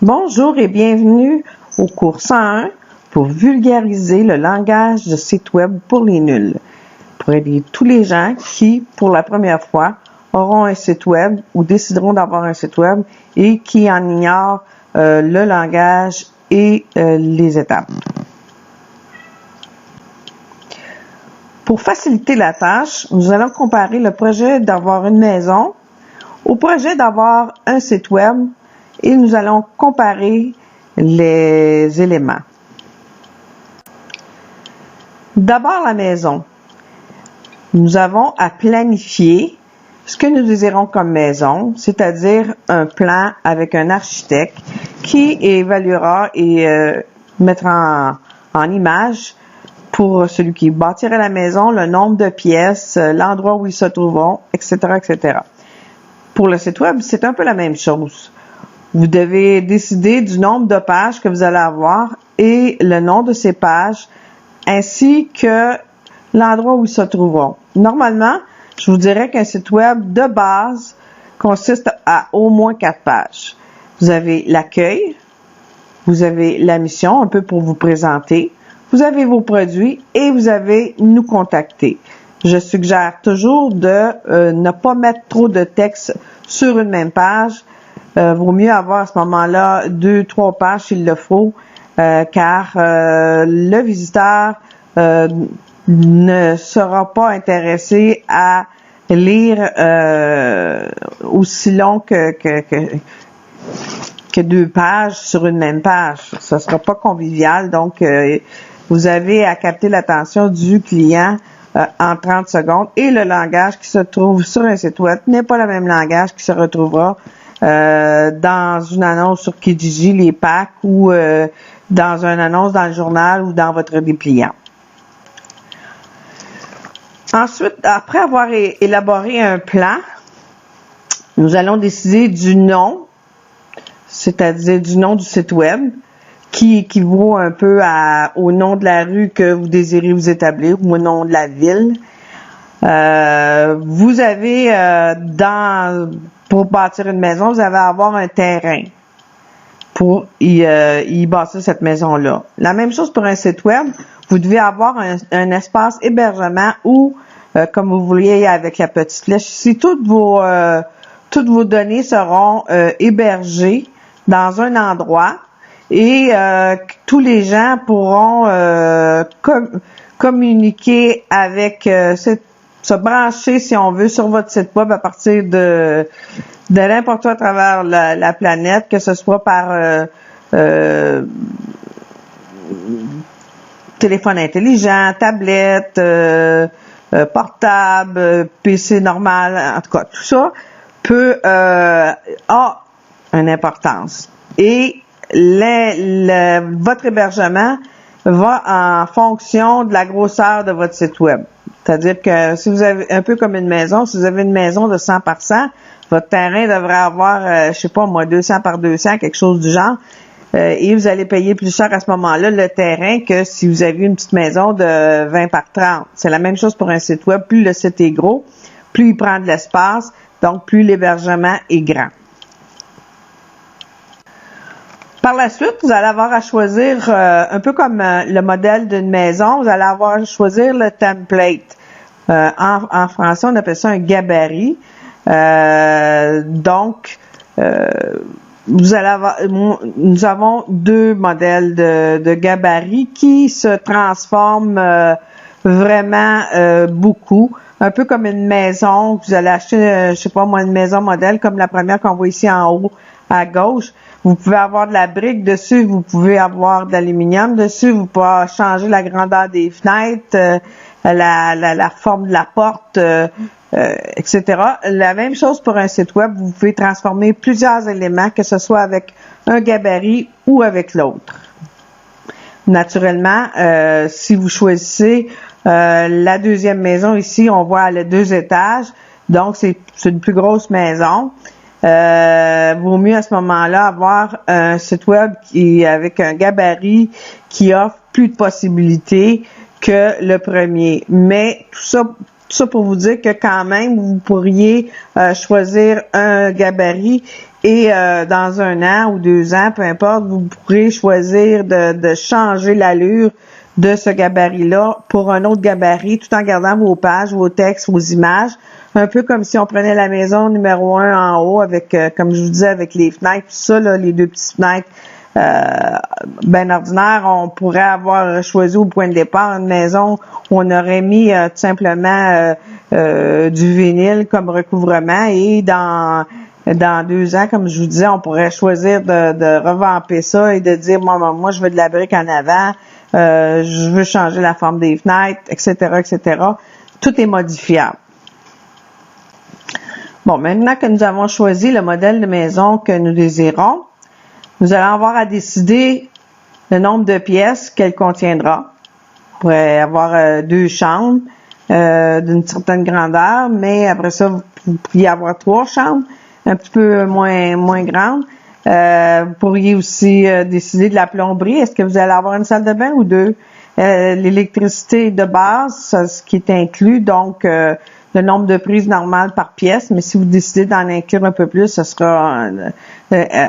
Bonjour et bienvenue au cours 101 pour vulgariser le langage de site web pour les nuls, pour aider tous les gens qui, pour la première fois, auront un site web ou décideront d'avoir un site web et qui en ignorent le langage et les étapes. Pour faciliter la tâche, nous allons comparer le projet d'avoir une maison au projet d'avoir un site web et nous allons comparer les éléments. D'abord, la maison. Nous avons à planifier ce que nous désirons comme maison, c'est-à-dire un plan avec un architecte qui évaluera et mettra en image pour celui qui bâtirait la maison, le nombre de pièces, l'endroit où ils se trouveront, etc., etc. Pour le site web, c'est un peu la même chose. Vous devez décider du nombre de pages que vous allez avoir et le nom de ces pages, ainsi que l'endroit où ils se trouveront. Normalement, je vous dirais qu'un site web de base consiste à au moins 4 pages. Vous avez l'accueil, vous avez la mission, un peu pour vous présenter, vous avez vos produits et vous avez nous contacter. Je suggère toujours de ne pas mettre trop de texte sur une même page. Vaut mieux avoir à ce moment-là 2-3 pages s'il le faut, car le visiteur ne sera pas intéressé à lire aussi long que 2 pages sur une même page. Ça sera pas convivial, donc vous avez à capter l'attention du client en 30 secondes et le langage qui se trouve sur un site web n'est pas le même langage qui se retrouvera dans une annonce sur Kijiji, les packs ou dans une annonce dans le journal ou dans votre dépliant. Ensuite, après avoir élaboré un plan, nous allons décider du nom, c'est-à-dire du nom du site web, qui équivaut un peu au nom de la rue que vous désirez vous établir ou au nom de la ville. Vous avez pour bâtir une maison, vous allez avoir un terrain pour y bâtir cette maison-là. La même chose pour un site web, vous devez avoir un espace hébergement où, comme vous voyez avec la petite flèche ici, toutes vos données seront hébergées dans un endroit et tous les gens pourront communiquer avec se brancher, si on veut, sur votre site web à partir de n'importe où à travers la planète, que ce soit par téléphone intelligent, tablette, portable, PC normal, en tout cas, tout ça a une importance. Et votre hébergement va en fonction de la grosseur de votre site web. C'est-à-dire que si vous avez un peu comme une maison, si vous avez une maison de 100 par 100, votre terrain devrait avoir, 200 par 200, quelque chose du genre, et vous allez payer plus cher à ce moment-là le terrain que si vous avez une petite maison de 20 par 30. C'est la même chose pour un site web. Plus le site est gros, plus il prend de l'espace, donc plus l'hébergement est grand. Par la suite, vous allez avoir à choisir, un peu comme le modèle d'une maison, vous allez avoir à choisir le template. En français, on appelle ça un gabarit. Nous avons 2 modèles de gabarit qui se transforment vraiment beaucoup. Un peu comme une maison, vous allez acheter, une maison modèle comme la première qu'on voit ici en haut à gauche. Vous pouvez avoir de la brique dessus, vous pouvez avoir de l'aluminium dessus, vous pouvez changer la grandeur des fenêtres, la forme de la porte, etc. La même chose pour un site web, vous pouvez transformer plusieurs éléments, que ce soit avec un gabarit ou avec l'autre. Naturellement, si vous choisissez la deuxième maison ici, on voit les 2 étages, donc c'est une plus grosse maison. Vaut mieux à ce moment-là avoir un site web avec un gabarit qui offre plus de possibilités que le premier. Mais tout ça ça pour vous dire que quand même, vous pourriez choisir un gabarit et dans 1 an ou 2 ans, peu importe, vous pourrez choisir de changer l'allure de ce gabarit-là pour un autre gabarit tout en gardant vos pages, vos textes, vos images. Un peu comme si on prenait la maison numéro 1 en haut avec, comme je vous disais, avec les fenêtres, tout ça, là, les 2 petites fenêtres ben ordinaire, on pourrait avoir choisi au point de départ une maison où on aurait mis tout simplement du vinyle comme recouvrement et dans 2 ans, comme je vous disais, on pourrait choisir de revamper ça et de dire moi je veux de la brique en avant, je veux changer la forme des fenêtres, etc., etc. Tout est modifiable. Bon, maintenant que nous avons choisi le modèle de maison que nous désirons, nous allons avoir à décider le nombre de pièces qu'elle contiendra. On pourrait avoir 2 chambres d'une certaine grandeur, mais après ça, vous pourriez avoir 3 chambres, un petit peu moins grandes. Vous pourriez aussi décider de la plomberie. Est-ce que vous allez avoir une salle de bain ou 2? L'électricité de base, c'est ce qui est inclus, donc le nombre de prises normales par pièce, mais si vous décidez d'en inclure un peu plus, ce sera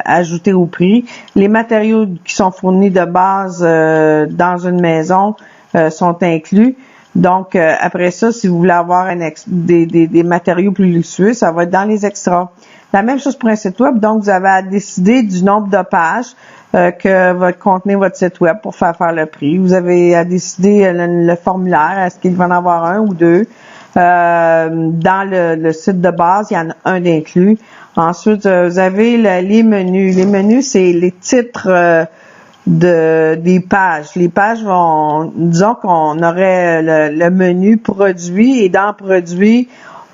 ajouté au prix. Les matériaux qui sont fournis de base dans une maison sont inclus. Donc, après ça, si vous voulez avoir des matériaux plus luxueux, ça va être dans les extras. La même chose pour un site web. Donc, vous avez à décider du nombre de pages que va contenir votre site web pour faire le prix. Vous avez à décider le formulaire. Est-ce qu'il va en avoir 1 ou 2? Dans le site de base, il y en a un d'inclus. Ensuite, vous avez les menus. Les menus, c'est les titres des pages. Les pages disons qu'on aurait le menu produit et dans produit,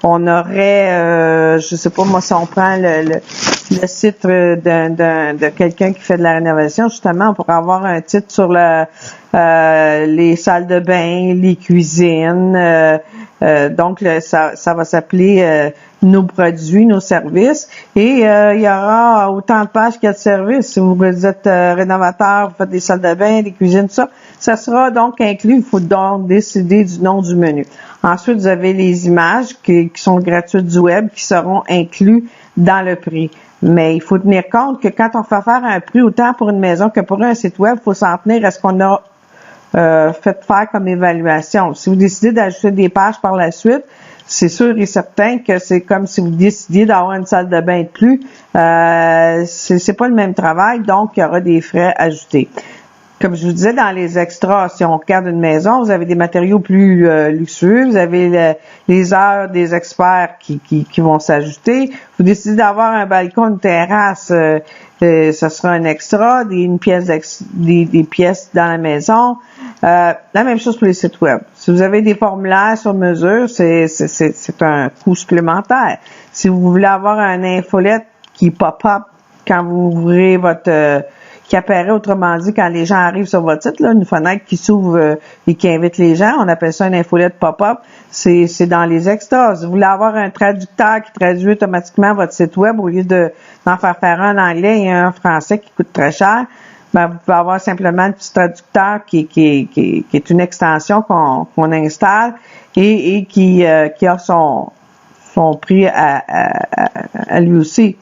on aurait, je sais pas moi, si on prend le site de quelqu'un qui fait de la rénovation, justement, on pourrait avoir un titre sur les salles de bain, les cuisines. Donc, ça va s'appeler nos produits, nos services. Et il y aura autant de pages qu'il y a de services. Si vous êtes rénovateur, vous faites des salles de bain, des cuisines, tout ça, ça sera donc inclus. Il faut donc décider du nom du menu. Ensuite, vous avez les images qui sont gratuites du web qui seront inclus dans le prix. Mais il faut tenir compte que quand on fait faire un prix autant pour une maison que pour un site web, il faut s'en tenir à ce qu'on a fait faire comme évaluation. Si vous décidez d'ajouter des pages par la suite, c'est sûr et certain que c'est comme si vous décidiez d'avoir une salle de bain de plus. C'est pas le même travail, donc il y aura des frais ajoutés. Comme je vous disais, dans les extras, si on regarde une maison, vous avez des matériaux plus luxueux, vous avez les heures des experts qui vont s'ajouter. Vous décidez d'avoir un balcon, une terrasse, ça sera un extra, des pièces dans la maison. La même chose pour les sites web. Si vous avez des formulaires sur mesure, c'est un coût supplémentaire. Si vous voulez avoir un infolette qui pop-up quand vous ouvrez qui apparaît, autrement dit, quand les gens arrivent sur votre site, là, une fenêtre qui s'ouvre et qui invite les gens, on appelle ça un infolette pop-up, c'est dans les extras. Si vous voulez avoir un traducteur qui traduit automatiquement votre site web, au lieu d'en faire un en anglais et un en français qui coûte très cher, ben, vous pouvez avoir simplement un petit traducteur qui est une extension qu'on installe et qui a son prix à lui aussi.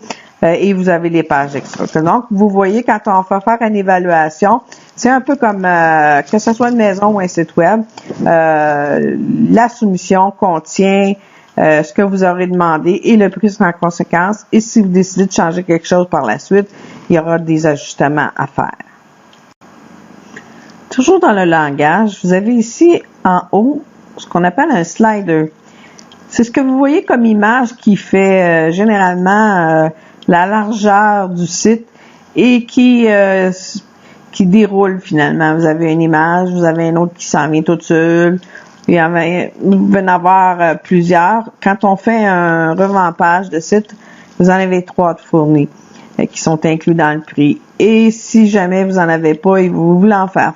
Et vous avez les pages extra. Donc, vous voyez, quand on va faire une évaluation, c'est un peu comme que ce soit une maison ou un site web, la soumission contient ce que vous aurez demandé et le prix sera en conséquence. Et si vous décidez de changer quelque chose par la suite, il y aura des ajustements à faire. Toujours dans le langage, vous avez ici en haut ce qu'on appelle un slider. C'est ce que vous voyez comme image qui fait généralement la largeur du site et qui déroule finalement. Vous avez une image, vous avez une autre qui s'en vient toute seule. Vous pouvez en avoir plusieurs. Quand on fait un revampage de site, vous en avez 3 de fournis qui sont inclus dans le prix. Et si jamais vous en avez pas et vous voulez en faire,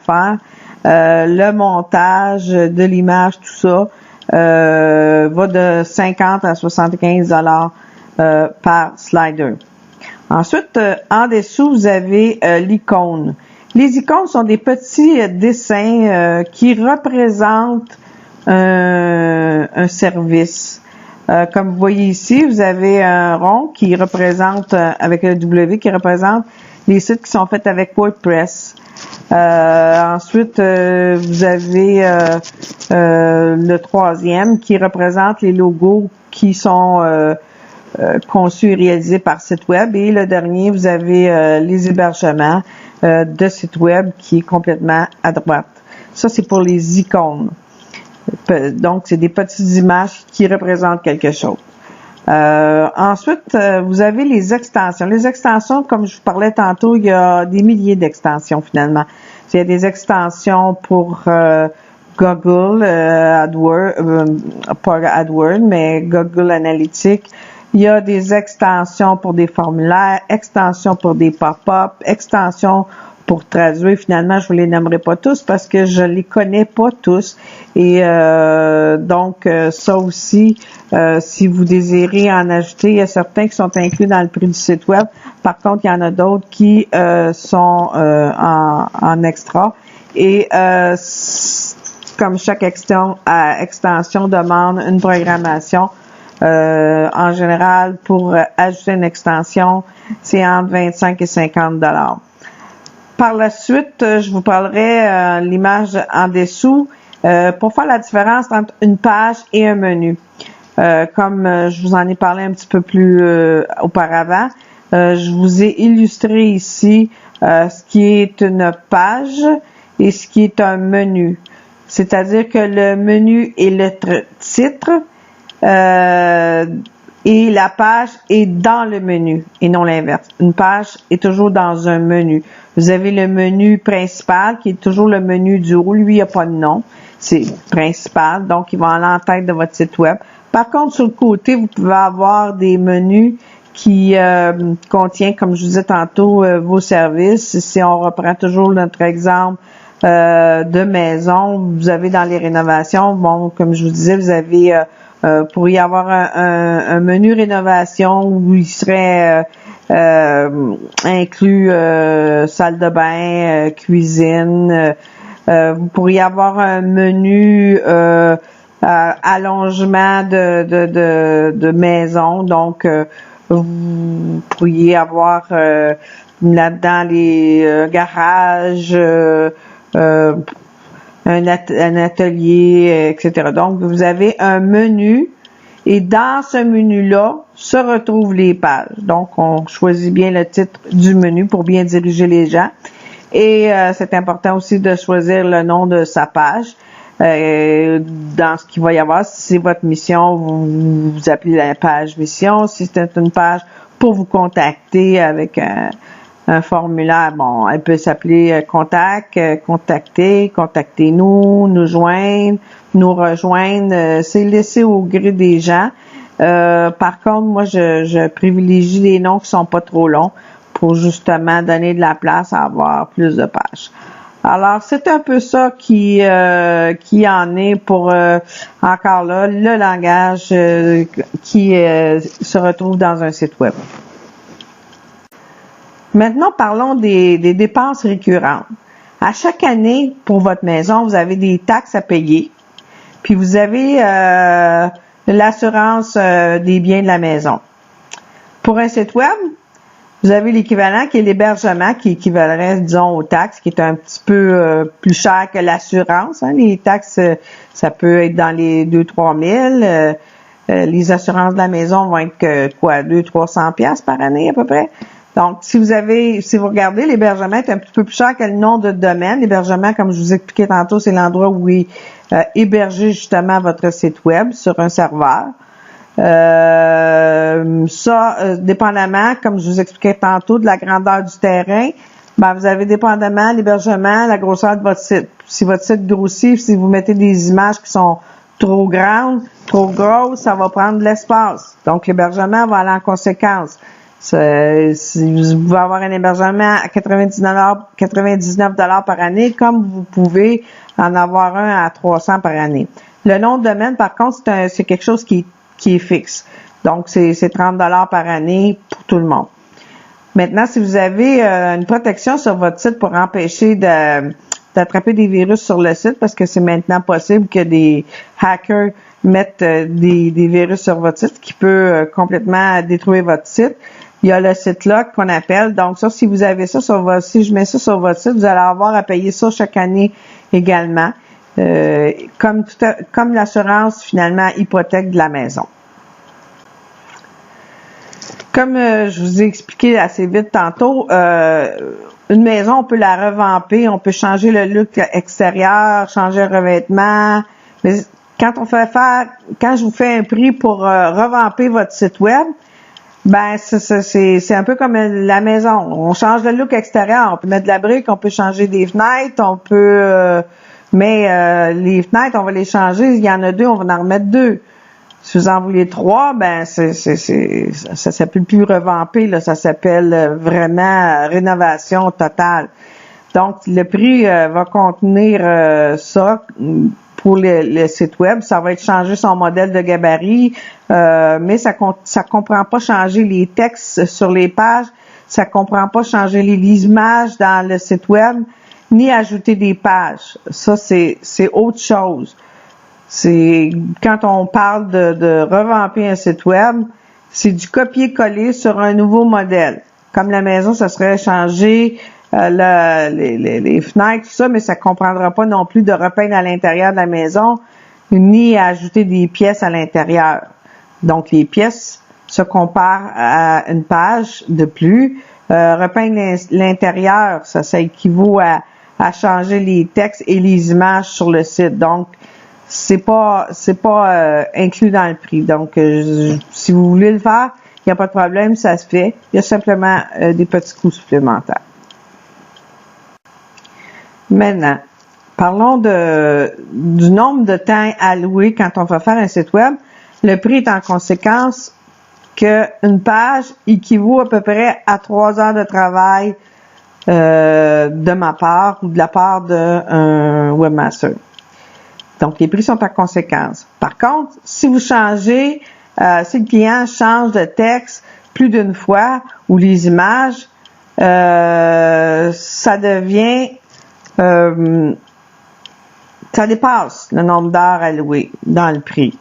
le montage de l'image, tout ça, va de 50 à 75 $ par slider. Ensuite, en dessous, vous avez l'icône. Les icônes sont des petits dessins qui représentent un service. Comme vous voyez ici, vous avez un rond qui représente, avec le W, qui représente les sites qui sont faits avec WordPress. Ensuite, vous avez le troisième qui représente les logos qui sont conçus et réalisés par site web. Et le dernier, vous avez les hébergements de sites web qui est complètement à droite. Ça, c'est pour les icônes. Donc, c'est des petites images qui représentent quelque chose. Ensuite, vous avez les extensions. Les extensions, comme je vous parlais tantôt, il y a des milliers d'extensions finalement. Il y a des extensions pour Google AdWords, pas AdWords, mais Google Analytics. Il y a des extensions pour des formulaires, extensions pour des pop-up, extensions pour traduire. Finalement, je vous les nommerai pas tous parce que je les connais pas tous. Et donc, ça aussi, si vous désirez en ajouter, il y a certains qui sont inclus dans le prix du site web. Par contre, il y en a d'autres qui sont en extra. Et comme chaque extension demande une programmation, en général, pour ajouter une extension, c'est entre 25 et 50 $. Par la suite, je vous parlerai l'image en dessous pour faire la différence entre une page et un menu. Comme je vous en ai parlé un petit peu plus auparavant, je vous ai illustré ici ce qui est une page et ce qui est un menu. C'est-à-dire que le menu est le titre et la page est dans le menu et non l'inverse. Une page est toujours dans un menu. Vous avez le menu principal qui est toujours le menu du haut. Lui, il n'y a pas de nom. C'est principal, donc il va en l'entête de votre site web. Par contre, sur le côté, vous pouvez avoir des menus qui contiennent, comme je vous disais tantôt, vos services. Si on reprend toujours notre exemple de maison, vous avez dans les rénovations, bon, comme je vous disais, vous avez pour y avoir un menu rénovation où il serait inclus salle de bain, cuisine. Vous pourriez avoir un menu allongement de maison. Donc, vous pourriez avoir là-dedans les garages, un atelier, etc. Donc, vous avez un menu et dans ce menu-là se retrouvent les pages. Donc, on choisit bien le titre du menu pour bien diriger les gens. Et c'est important aussi de choisir le nom de sa page. Dans ce qu'il va y avoir, si c'est votre mission, vous appelez la page mission. Si c'est une page pour vous contacter avec un formulaire, bon, elle peut s'appeler contact, contacter, contactez-nous, nous joindre, nous rejoindre. C'est laissé au gré des gens. Par contre, moi, je privilégie les noms qui sont pas trop longs pour justement donner de la place à avoir plus de pages. Alors, c'est un peu ça qui en est pour encore là le langage qui se retrouve dans un site web. Maintenant, parlons des dépenses récurrentes. À chaque année, pour votre maison, vous avez des taxes à payer, puis vous avez l'assurance des biens de la maison. Pour un site web, vous avez l'équivalent qui est l'hébergement, qui équivalerait, disons, aux taxes, qui est un petit peu plus cher que l'assurance. Hein. Les taxes, ça peut être dans les 2-3 000. Les assurances de la maison vont être 200-300 $ par année à peu près. Donc, si vous regardez, l'hébergement est un petit peu plus cher que le nom de domaine. L'hébergement, comme je vous expliquais tantôt, c'est l'endroit où est hébergé justement votre site web sur un serveur. Dépendamment, comme je vous expliquais tantôt, de la grandeur du terrain, ben, vous avez dépendamment l'hébergement, la grosseur de votre site. Si votre site grossit, si vous mettez des images qui sont trop grandes, trop grosses, ça va prendre de l'espace. Donc, l'hébergement va aller en conséquence. Si vous pouvez avoir un hébergement à 99 $ par année, comme vous pouvez en avoir un à 300 par année. Le nom de domaine, par contre, c'est quelque chose qui est fixe. Donc, c'est 30 $ par année pour tout le monde. Maintenant, si vous avez une protection sur votre site pour empêcher d'attraper des virus sur le site parce que c'est maintenant possible que des hackers mettent des virus sur votre site qui peut complètement détruire votre site. Il y a le site lock qu'on appelle. Donc ça, si vous avez ça sur votre site, je mets ça sur votre site, vous allez avoir à payer ça chaque année également, comme l'assurance finalement hypothèque de la maison. Comme je vous ai expliqué assez vite tantôt, une maison, on peut la revamper, on peut changer le look extérieur, changer le revêtement. Mais quand je vous fais un prix pour revamper votre site web, ben c'est un peu comme la maison. On change le look extérieur, on peut mettre de la brique, on peut changer des fenêtres, on peut mais les fenêtres, on va les changer. Il y en a 2, on va en remettre 2. Si vous en voulez 3, ben ça s'appelle plus revamper, là, ça s'appelle vraiment rénovation totale. Donc le prix va contenir ça pour le site web. Ça va être changer son modèle de gabarit, mais ça comprend pas changer les textes sur les pages, ça comprend pas changer les images dans le site web, ni ajouter des pages. Ça c'est autre chose. C'est quand on parle de revamper un site web, c'est du copier-coller sur un nouveau modèle. Comme la maison, ça serait changer les fenêtres, tout ça, mais ça comprendra pas non plus de repeindre à l'intérieur de la maison, ni ajouter des pièces à l'intérieur. Donc les pièces se comparent à une page de plus. Repeindre l'intérieur, ça équivaut à changer les textes et les images sur le site. Donc c'est pas inclus dans le prix. Donc, si vous voulez le faire, il n'y a pas de problème, ça se fait. Il y a simplement des petits coûts supplémentaires. Maintenant, parlons du nombre de temps alloué quand on va faire un site web. Le prix est en conséquence qu'une page équivaut à peu près à 3 heures de travail de ma part ou de la part d'un webmaster. Donc, les prix sont en conséquence. Par contre, si vous changez, si le client change de texte plus d'une fois ou les images, ça devient, ça dépasse le nombre d'heures allouées dans le prix.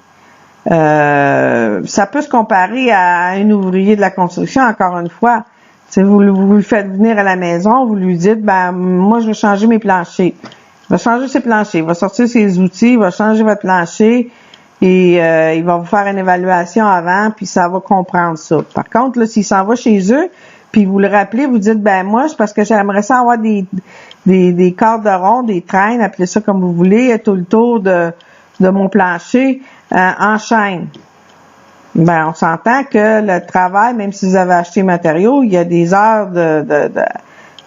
Ça peut se comparer à un ouvrier de la construction, encore une fois. Si vous le faites venir à la maison, vous lui dites, ben, moi, je veux changer mes planchers. Il va changer ses planchers, il va sortir ses outils, il va changer votre plancher et il va vous faire une évaluation avant, puis ça va comprendre ça. Par contre, là, s'il s'en va chez eux, puis vous le rappelez, vous dites, ben moi, c'est parce que j'aimerais ça avoir des cordes de rond, des traînes, appelez ça comme vous voulez, tout le tour de mon plancher en chaîne. Ben, on s'entend que le travail, même si vous avez acheté matériaux, il y a des heures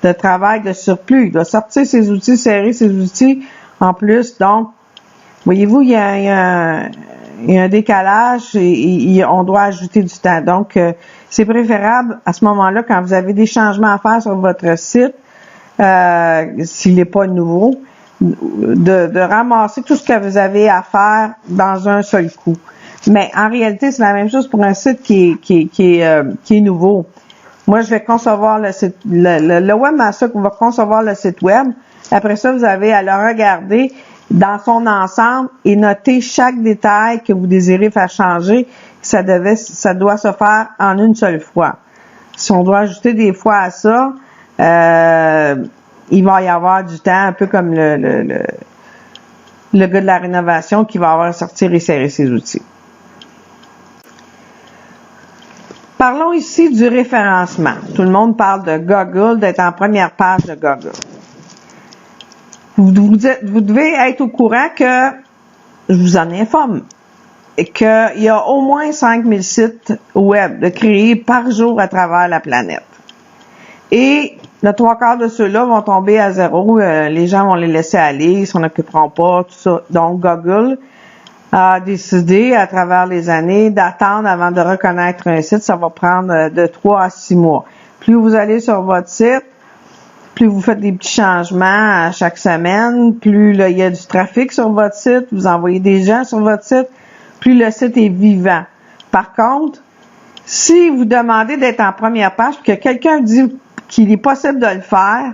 de travail de surplus. Il doit sortir ses outils, serrer ses outils en plus. Donc, voyez-vous, il y a un décalage et on doit ajouter du temps. Donc, c'est préférable à ce moment-là, quand vous avez des changements à faire sur votre site, s'il n'est pas nouveau, de ramasser tout ce que vous avez à faire dans un seul coup. Mais en réalité, c'est la même chose pour un site qui est nouveau. Moi, je vais concevoir le site, le webmaster va concevoir le site web. Après ça, vous avez à le regarder dans son ensemble et noter chaque détail que vous désirez faire changer. Ça doit se faire en une seule fois. Si on doit ajouter des fois à ça, il va y avoir du temps, un peu comme le gars de la rénovation qui va avoir à sortir et serrer ses outils. Parlons ici du référencement. Tout le monde parle de Google, d'être en première page de Google. Vous devez être au courant que, je vous en informe, qu'il y a au moins 5000 sites web de créés par jour à travers la planète. Et le 3/4 de ceux-là vont tomber à zéro. Les gens vont les laisser aller, ils s'en occuperont pas, tout ça. Donc, Google a décidé à travers les années d'attendre avant de reconnaître un site. Ça va prendre de 3 à 6 mois. Plus vous allez sur votre site, plus vous faites des petits changements à chaque semaine, plus là, il y a du trafic sur votre site, vous envoyez des gens sur votre site, plus le site est vivant. Par contre, si vous demandez d'être en première page, que quelqu'un dit qu'il est possible de le faire,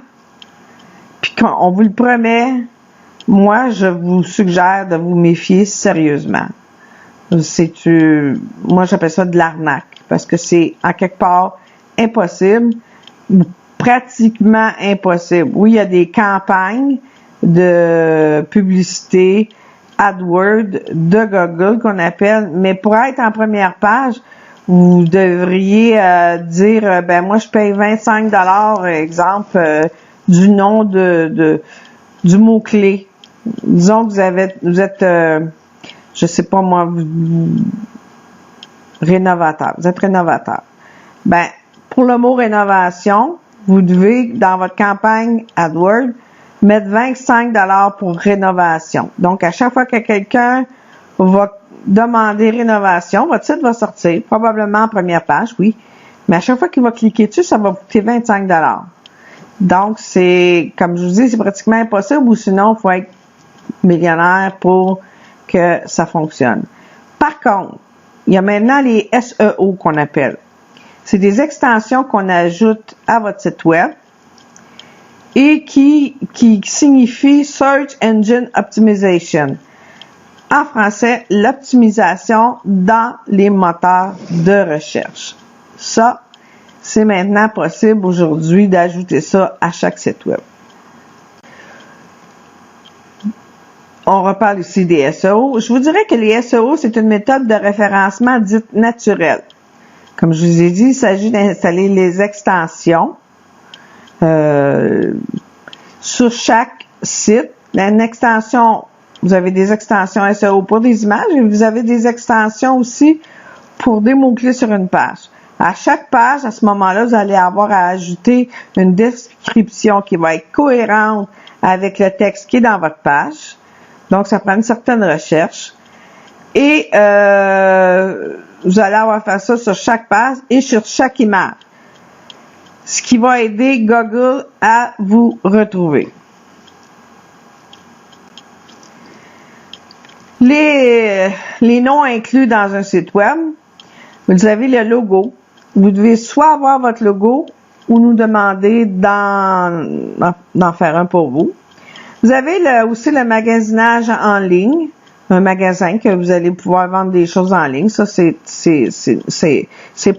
puis on vous le promet, moi, je vous suggère de vous méfier sérieusement. Moi, j'appelle ça de l'arnaque, parce que c'est, en quelque part, impossible, ou pratiquement impossible. Oui, il y a des campagnes de publicité AdWords de Google qu'on appelle, mais pour être en première page, vous devriez dire, ben moi, je paye 25 $, exemple, du nom du mot-clé. Disons que vous êtes je sais pas moi, rénovateur. Vous êtes rénovateur. Ben, pour le mot rénovation, vous devez, dans votre campagne AdWords, mettre 25 $ pour rénovation. Donc, à chaque fois que quelqu'un va demander rénovation, votre site va sortir, probablement en première page, oui. Mais à chaque fois qu'il va cliquer dessus, ça va coûter 25 $. Donc, c'est, comme je vous dis, c'est pratiquement impossible, ou sinon, il faut être millionnaire pour que ça fonctionne. Par contre, il y a maintenant les SEO qu'on appelle. C'est des extensions qu'on ajoute à votre site web et qui signifie Search Engine Optimization. En français, l'optimisation dans les moteurs de recherche. Ça, c'est maintenant possible aujourd'hui d'ajouter ça à chaque site web. On reparle ici des SEO. Je vous dirais que les SEO, c'est une méthode de référencement dite naturelle. Comme je vous ai dit, il s'agit d'installer les extensions sur chaque site. Une extension, vous avez des extensions SEO pour des images et vous avez des extensions aussi pour des mots-clés sur une page. À chaque page, à ce moment-là, vous allez avoir à ajouter une description qui va être cohérente avec le texte qui est dans votre page. Donc, ça prend une certaine recherche. Et vous allez avoir à faire ça sur chaque page et sur chaque image. Ce qui va aider Google à vous retrouver. Les noms inclus dans un site web. Vous avez le logo. Vous devez soit avoir votre logo ou nous demander d'en faire un pour vous. Vous avez aussi le magasinage en ligne, un magasin que vous allez pouvoir vendre des choses en ligne. Ça, c'est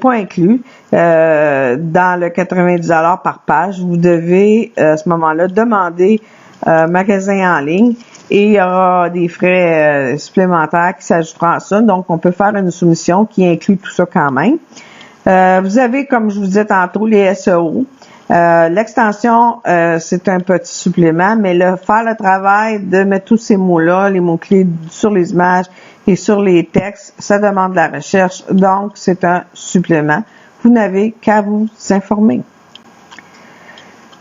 pas inclus dans le 90 $ par page. Vous devez à ce moment-là demander magasin en ligne et il y aura des frais supplémentaires qui s'ajouteront à ça. Donc, on peut faire une soumission qui inclut tout ça quand même. Vous avez, comme je vous disais tantôt, les SEO. L'extension, c'est un petit supplément, mais faire le travail de mettre tous ces mots-là, les mots-clés sur les images et sur les textes, ça demande de la recherche, donc c'est un supplément. Vous n'avez qu'à vous informer.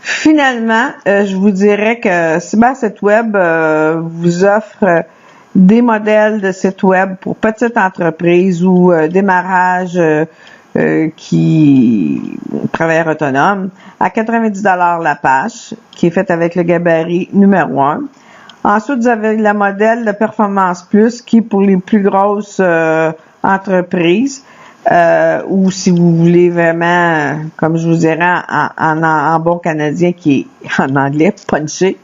Finalement, je vous dirais que Cybersite Web vous offre des modèles de sites web pour petites entreprises ou démarrage travailleur autonome à 90 $ la page, qui est faite avec le gabarit numéro 1. Ensuite, vous avez le modèle de Performance Plus, qui est pour les plus grosses entreprises, ou si vous voulez vraiment, comme je vous dirais en bon canadien, qui est en anglais, punché,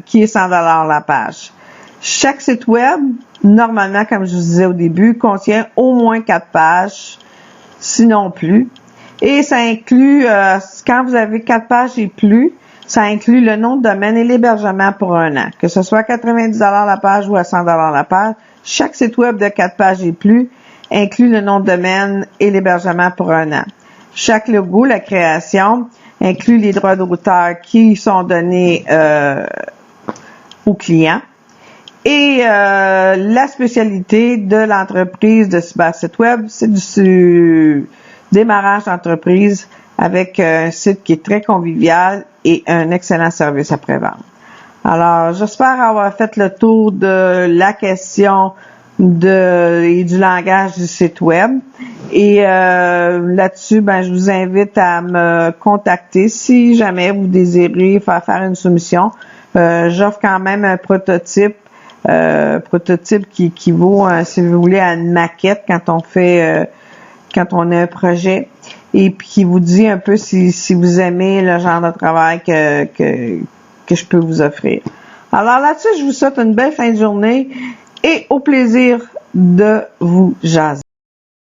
qui est 100 $ la page. Chaque site web, normalement, comme je vous disais au début, contient au moins 4 pages, sinon plus. Et ça inclut, quand vous avez 4 pages et plus, ça inclut le nom de domaine et l'hébergement pour 1 an. Que ce soit 90 $ la page ou à 100 $ la page, chaque site web de 4 pages et plus inclut le nom de domaine et l'hébergement pour 1 an. Chaque logo, la création, inclut les droits d'auteur qui sont donnés aux clients. Et la spécialité de l'entreprise de Cybersite Web, c'est du démarrage d'entreprise avec un site qui est très convivial et un excellent service après-vente. Alors, j'espère avoir fait le tour de la question et du langage du site web. Et là-dessus, je vous invite à me contacter si jamais vous désirez faire une soumission. J'offre quand même un prototype qui vaut, si vous voulez, à une maquette quand on a un projet, et puis qui vous dit un peu si vous aimez le genre de travail que je peux vous offrir. Alors là-dessus, je vous souhaite une belle fin de journée et au plaisir de vous jaser.